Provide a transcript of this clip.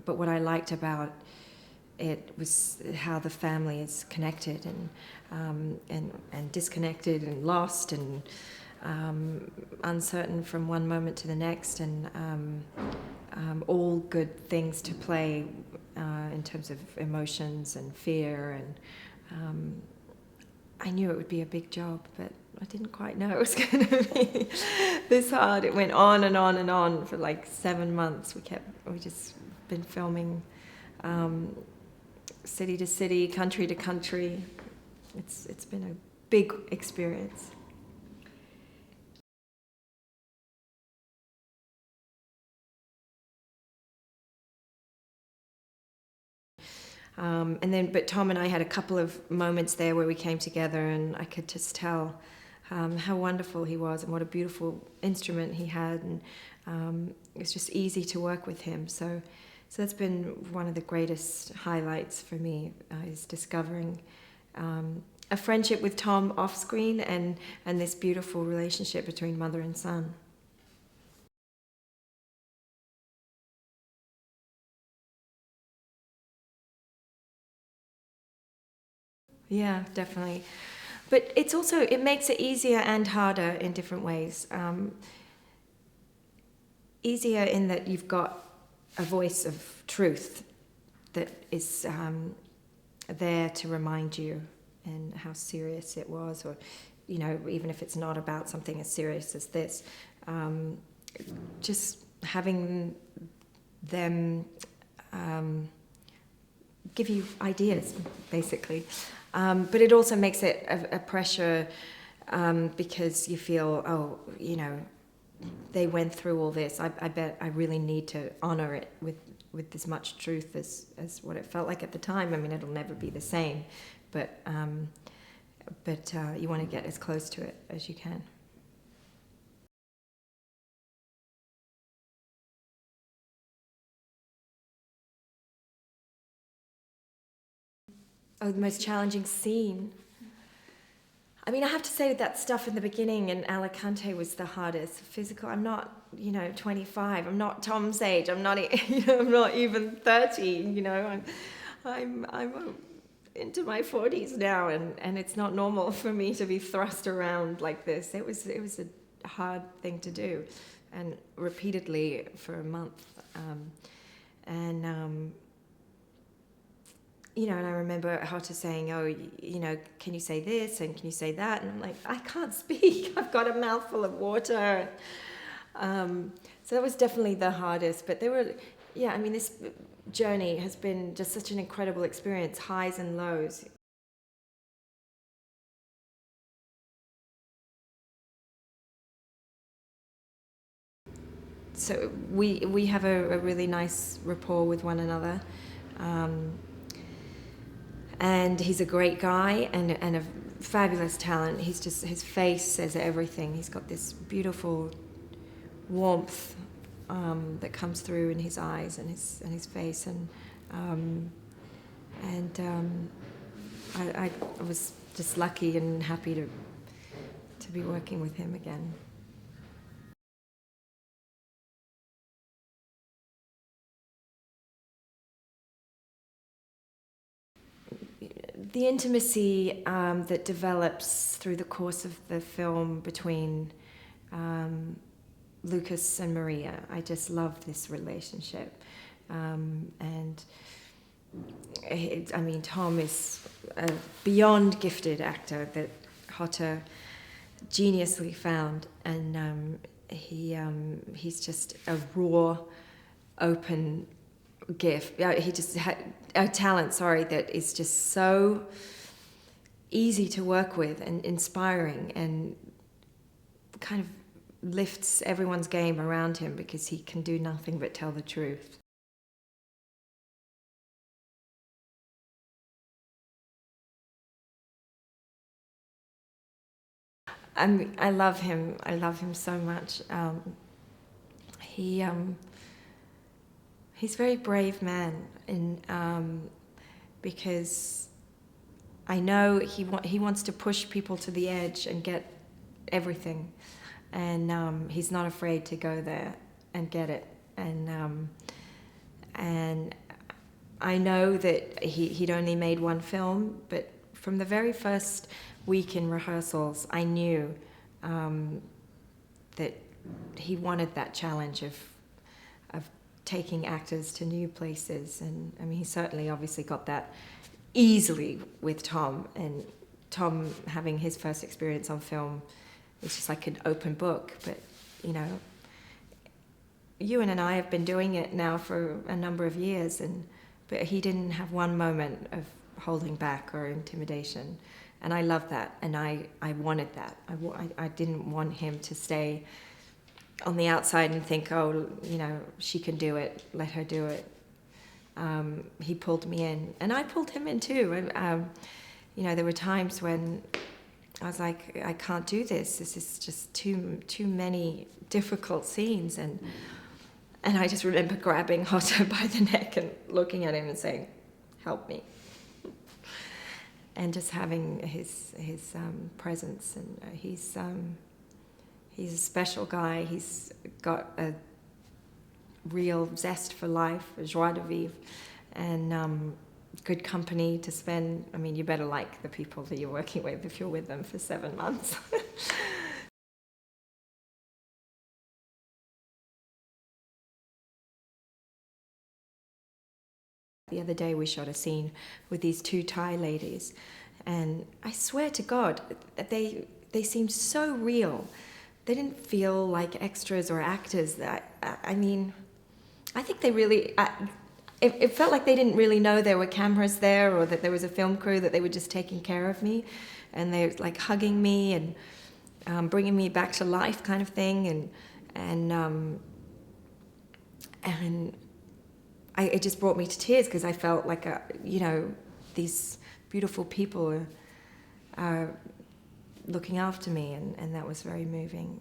but what I liked about it was how the family is connected and disconnected and lost and uncertain from one moment to the next, and all good things to play in terms of emotions and fear. And I knew it would be a big job, but I didn't quite know it was going to be this hard. It went on and on and on for like 7 months. We just been filming city to city, country to country. It's been a big experience. But Tom and I had a couple of moments there where we came together, and I could just tell how wonderful he was and what a beautiful instrument he had, and it's just easy to work with him. So that's been one of the greatest highlights for me, is discovering a friendship with Tom off screen, and this beautiful relationship between mother and son. Yeah, definitely. But it makes it easier and harder in different ways. Easier in that you've got a voice of truth that is there to remind you and how serious it was, or, even if it's not about something as serious as this, just having them give you ideas, basically. But it also makes it a pressure because you feel, they went through all this. I bet I really need to honor it with as much truth as what it felt like at the time. I mean, it'll never be the same, but you want to get as close to it as you can. Oh, the most challenging scene. I mean, I have to say that stuff in the beginning in Alicante was the hardest. Physical. I'm not, 25. I'm not Tom's age. I'm not, I'm not even 30. I'm into my 40s now, and it's not normal for me to be thrust around like this. It was a hard thing to do, and repeatedly for a month, and I remember Hotta saying, "Oh, can you say this and can you say that?" And I'm like, "I can't speak. I've got a mouthful of water." So that was definitely the hardest. But this journey has been just such an incredible experience, highs and lows. So we have a really nice rapport with one another. And he's a great guy and a fabulous talent. His face says everything. He's got this beautiful warmth that comes through in his eyes and his face, I was just lucky and happy to be working with him again. The intimacy that develops through the course of the film between Lucas and Maria. I just love this relationship. Tom is a beyond gifted actor that Hotta geniusly found, and he's just a raw, open gift. He just had a talent, that is just so easy to work with and inspiring, and kind of lifts everyone's game around him because he can do nothing but tell the truth. I love him. I love him so much. He's a very brave man, because I know he wants to push people to the edge and get everything, and he's not afraid to go there and get it. And I know that he'd only made one film, but from the very first week in rehearsals, I knew that he wanted that challenge of taking actors to new places. And I mean, he certainly obviously got that easily with Tom. And Tom having his first experience on film was just like an open book. But, you know, Ewan and I have been doing it now for a number of years, but he didn't have one moment of holding back or intimidation. And I love that, and I wanted that. I didn't want him to stay on the outside and think, oh, you know, she can do it, let her do it. He pulled me in, and I pulled him in too. You know, there were times when I was like, I can't do this. This is just too many difficult scenes. And I just remember grabbing Hotter by the neck and looking at him and saying, help me. And just having his presence. And he's a special guy. He's got a real zest for life, a joie de vivre, and good company to spend. I mean, you better like the people that you're working with if you're with them for 7 months. The other day we shot a scene with these 2 Thai ladies, and I swear to God, they seemed so real. They didn't feel like extras or actors. I mean, I think they really... It felt like they didn't really know there were cameras there, or that there was a film crew, that they were just taking care of me, and they were like hugging me and bringing me back to life, kind of thing, and it just brought me to tears, because I felt like, you know, these beautiful people are looking after me, and that was very moving.